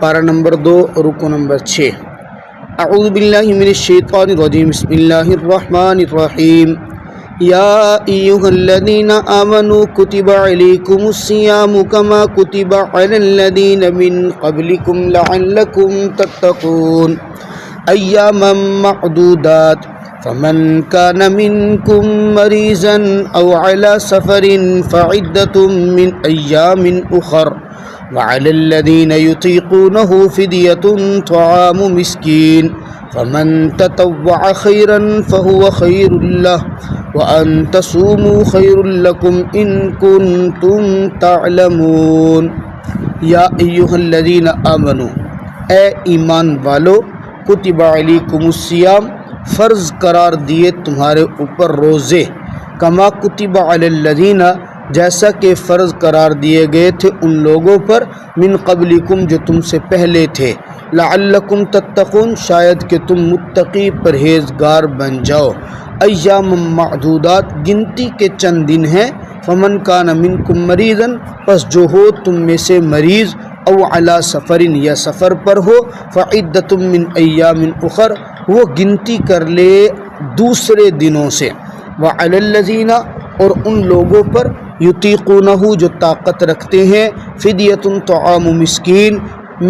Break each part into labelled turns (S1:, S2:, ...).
S1: پارہ نمبر 2 رکو نمبر 6۔ اعوذ باللہ من الشیطان الرجیم، بسم اللہ الرحمن الرحیم۔ یا ایہا الذین آمنوا کتب علیکم الصیام کما کتب علی الذین من قبلکم لعلکم تتقون ایاما معدودات فمن كان منكم مريضا أو على سفر فعدة من أيام أخر وعلى الذين يطيقونه فدية طعام مسكين فمن تطوع خيرا فهو خير له وأن تصوموا خير لكم إن كنتم تعلمون۔ یا ایہا الذین آمنوا، اے ایمان والو، کتب علیکم الصیام، فرض قرار دیے تمہارے اوپر روزے، کما کتب علی الذین، جیسا کہ فرض قرار دیے گئے تھے ان لوگوں پر، من قبلکم جو تم سے پہلے تھے، لعلکم تتقون، شاید کہ تم متقی پرہیزگار بن جاؤ۔ ایام معدودات، گنتی کے چند دن ہیں، فمن کان منکم مریضا، پس جو ہو تم میں سے مریض، او علی سفر، یا سفر پر ہو، فعدۃ من ایام اخر، وہ گنتی کر لے دوسرے دنوں سے، وعلی الذین، اور ان لوگوں پر، یطیقونہ، جو طاقت رکھتے ہیں، فدیۃ طعام مسکین،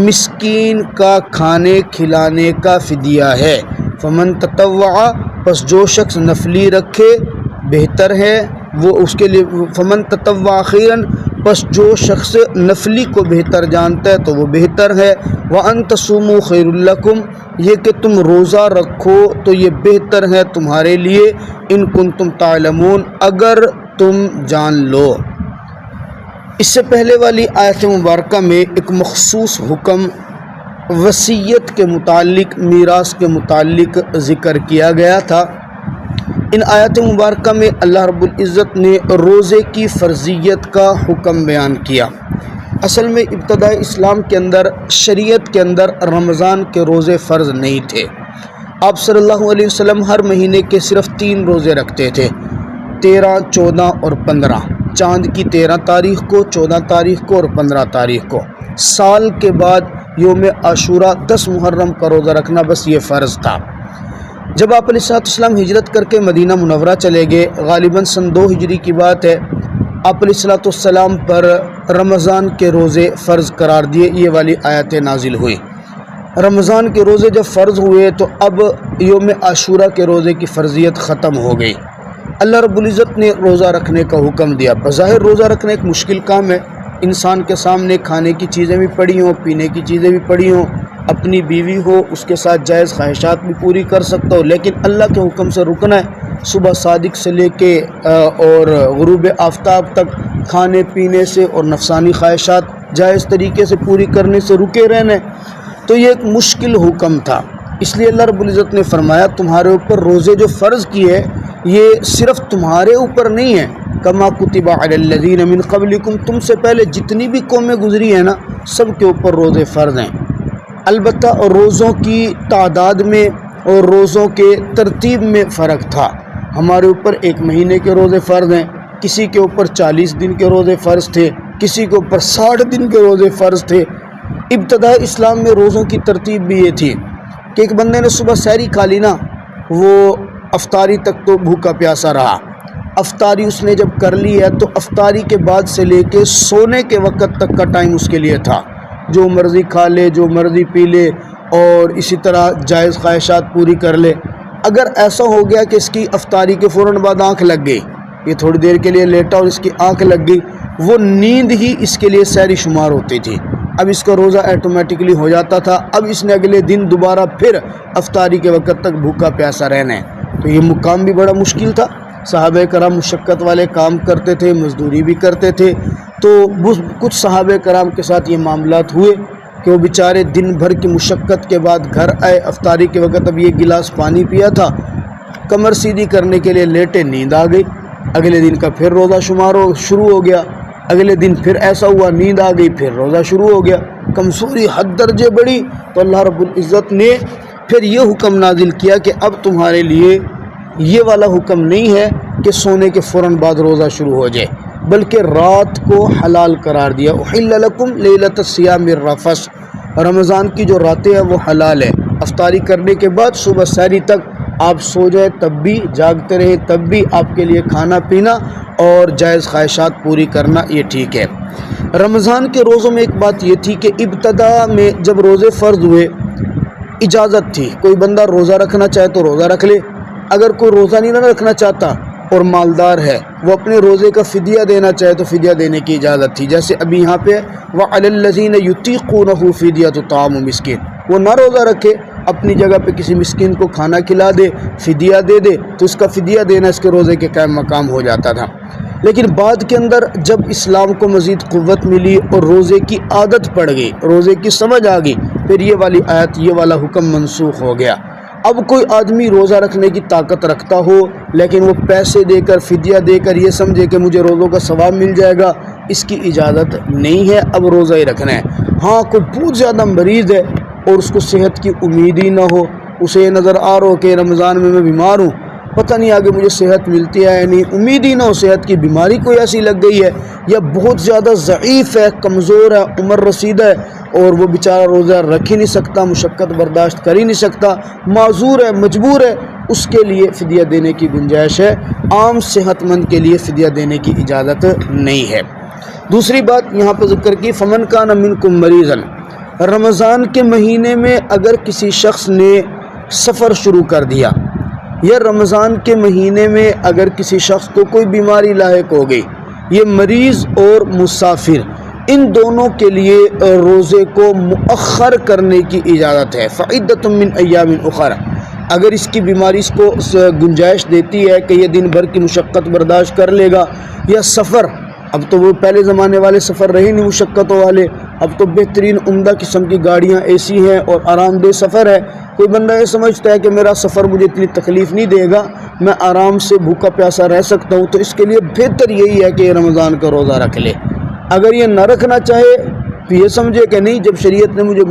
S1: مسکین کا کھانے کھلانے کا فدیہ ہے۔ فمن تطوع، پس جو شخص نفلی رکھے بہتر ہے وہ اس کے لیے، فمن تطوع خیرا، پس جو شخص نفلی کو بہتر جانتا ہے تو وہ بہتر ہے۔ وَأَن تَصُومُوا خَيْرٌ لَكُمْ، یہ کہ تم روزہ رکھو تو یہ بہتر ہے تمہارے لیے، ان کنتم تعلمون، اگر تم جان لو۔ اس سے پہلے والی آیت مبارکہ میں ایک مخصوص حکم وصیت کے متعلق، میراث کے متعلق ذکر کیا گیا تھا۔ ان آیات مبارکہ میں اللہ رب العزت نے روزے کی فرضیت کا حکم بیان کیا۔ اصل میں ابتداء اسلام کے اندر، شریعت کے اندر رمضان کے روزے فرض نہیں تھے۔ آپ صلی اللہ علیہ وسلم ہر مہینے کے صرف 3 روزے رکھتے تھے، 13، 14 اور 15، چاند کی 13 تاریخ کو، 14 تاریخ کو اور 15 تاریخ کو۔ سال کے بعد یوم عاشورہ 10 محرم کا روزہ رکھنا بس یہ فرض تھا۔ جب آپ علیہ السلام ہجرت کر کے مدینہ منورہ چلے گئے، غالباً سن 2 ہجری کی بات ہے، آپ علیہ السلام پر رمضان کے روزے فرض قرار دیے، یہ والی آیتیں نازل ہوئی۔ رمضان کے روزے جب فرض ہوئے تو اب یوم عاشورہ کے روزے کی فرضیت ختم ہو گئی۔ اللہ رب العزت نے روزہ رکھنے کا حکم دیا۔ بظاہر روزہ رکھنا ایک مشکل کام ہے، انسان کے سامنے کھانے کی چیزیں بھی پڑی ہوں، پینے کی چیزیں بھی پڑی ہوں، اپنی بیوی ہو، اس کے ساتھ جائز خواہشات بھی پوری کر سکتا ہو، لیکن اللہ کے حکم سے رکنا ہے۔ صبح صادق سے لے کے اور غروب آفتاب تک کھانے پینے سے اور نفسانی خواہشات جائز طریقے سے پوری کرنے سے رکے رہنے، تو یہ ایک مشکل حکم تھا۔ اس لیے اللہ رب العزت نے فرمایا تمہارے اوپر روزے جو فرض کیے یہ صرف تمہارے اوپر نہیں ہے، کما کتب علی الذین من قبلکم، تم سے پہلے جتنی بھی قومیں گزری ہیں نا، سب کے اوپر روزے فرض ہیں۔ البتہ اور روزوں کی تعداد میں اور روزوں کے ترتیب میں فرق تھا۔ ہمارے اوپر 1 مہینے کے روزے فرض ہیں، کسی کے اوپر 40 دن کے روزے فرض تھے، کسی کے اوپر 60 دن کے روزے فرض تھے۔ ابتداء اسلام میں روزوں کی ترتیب بھی یہ تھی کہ ایک بندے نے صبح سحری کھا لی نا، وہ افطاری تک تو بھوکا پیاسا رہا۔ افطاری اس نے جب کر لی ہے تو افطاری کے بعد سے لے کے سونے کے وقت تک کا ٹائم اس کے لیے تھا، جو مرضی کھا لے، جو مرضی پی لے، اور اسی طرح جائز خواہشات پوری کر لے۔ اگر ایسا ہو گیا کہ اس کی افطاری کے فوراً بعد آنکھ لگ گئی، یہ تھوڑی دیر کے لیے لیٹا اور اس کی آنکھ لگ گئی، وہ نیند ہی اس کے لیے سحری شمار ہوتی تھی، اب اس کا روزہ ایٹومیٹکلی ہو جاتا تھا۔ اب اس نے اگلے دن دوبارہ پھر افطاری کے وقت تک بھوکا پیاسا رہنا ہے، تو یہ مقام بھی بڑا مشکل تھا۔ صحابہ کرام مشقت والے کام کرتے تھے، مزدوری بھی کرتے تھے، تو کچھ صحابہ کرام کے ساتھ یہ معاملات ہوئے کہ وہ بیچارے دن بھر کی مشقت کے بعد گھر آئے، افطاری کے وقت اب یہ گلاس پانی پیا تھا، کمر سیدھی کرنے کے لیے لیٹے، نیند آ گئی، اگلے دن کا پھر روزہ شمار شروع ہو گیا، اگلے دن پھر ایسا ہوا، نیند آ گئی، پھر روزہ شروع ہو گیا، کمزوری حد درجے بڑی، تو اللہ رب العزت نے پھر یہ حکم نازل کیا کہ اب تمہارے لیے یہ والا حکم نہیں ہے کہ سونے کے فوراً بعد روزہ شروع ہو جائے، بلکہ رات کو حلال قرار دیا۔ احل لکم لیلۃ الصیام الرفث، رمضان کی جو راتیں ہیں وہ حلال ہے، افطاری کرنے کے بعد صبح سحری تک آپ سو جائیں تب بھی، جاگتے رہیں تب بھی آپ کے لیے کھانا پینا اور جائز خواہشات پوری کرنا یہ ٹھیک ہے۔ رمضان کے روزوں میں ایک بات یہ تھی کہ ابتدا میں جب روزے فرض ہوئے اجازت تھی، کوئی بندہ روزہ رکھنا چاہے تو روزہ رکھ لے، اگر کوئی روزہ نہیں رکھنا چاہتا اور مالدار ہے وہ اپنے روزے کا فدیہ دینا چاہے تو فدیہ دینے کی اجازت تھی، جیسے ابھی یہاں پہ وَعَلَى الَّذِينَ يُطِيقُونَهُ فِدْيَةُ طَعَامُ مِسْكِينٍ، وہ نہ روزہ رکھے، اپنی جگہ پہ کسی مسکین کو کھانا کھلا دے، فدیہ دے دے، تو اس کا فدیہ دینا اس کے روزے کے قائم مقام ہو جاتا تھا۔ لیکن بعد کے اندر جب اسلام کو مزید قوت ملی اور روزے کی عادت پڑ گئی، روزے کی سمجھ آ گئی، پھر یہ والی آیت، یہ والا حکم منسوخ ہو گیا۔ اب کوئی آدمی روزہ رکھنے کی طاقت رکھتا ہو لیکن وہ پیسے دے کر، فدیہ دے کر یہ سمجھے کہ مجھے روزوں کا ثواب مل جائے گا، اس کی اجازت نہیں ہے، اب روزہ ہی رکھنا ہے۔ ہاں کوئی بہت زیادہ مریض ہے اور اس کو صحت کی امید ہی نہ ہو، اسے یہ نظر آ رہا ہو کہ رمضان میں بیمار ہوں، پتہ نہیں آگے مجھے صحت ملتی ہے یا نہیں، امید ہی نہ ہو، صحت کی بیماری کوئی ایسی لگ گئی ہے یا بہت زیادہ ضعیف ہے، کمزور ہے، عمر رسید ہے اور وہ بیچارہ روزہ رکھ ہی نہیں سکتا، مشقت برداشت کر ہی نہیں سکتا، معذور ہے، مجبور ہے، اس کے لیے فدیہ دینے کی گنجائش ہے، عام صحت مند کے لیے فدیہ دینے کی اجازت نہیں ہے۔ دوسری بات یہاں پر ذکر کی فمن کان منکم مریضا، رمضان کے مہینے میں اگر کسی شخص نے سفر شروع کر دیا یا رمضان کے مہینے میں اگر کسی شخص کو کوئی بیماری لاحق ہو گئی، یہ مریض اور مسافر ان دونوں کے لیے روزے کو مؤخر کرنے کی اجازت ہے۔ فعدۃ من ایام اخر، اگر اس کی بیماری اس کو گنجائش دیتی ہے کہ یہ دن بھر کی مشقت برداشت کر لے گا، یا سفر، اب تو وہ پہلے زمانے والے سفر رہے نہیں مشقتوں والے، اب تو بہترین عمدہ قسم کی گاڑیاں اے سی ہیں اور آرام دہ سفر ہے، کوئی بندہ یہ سمجھتا ہے کہ میرا سفر مجھے اتنی تکلیف نہیں دے گا، میں آرام سے بھوکا پیاسا رہ سکتا ہوں، تو اس کے لیے بہتر یہی ہے کہ یہ رمضان کا روزہ رکھ لے۔ اگر یہ نہ رکھنا چاہے تو یہ سمجھے کہ نہیں، جب شریعت نے مجھے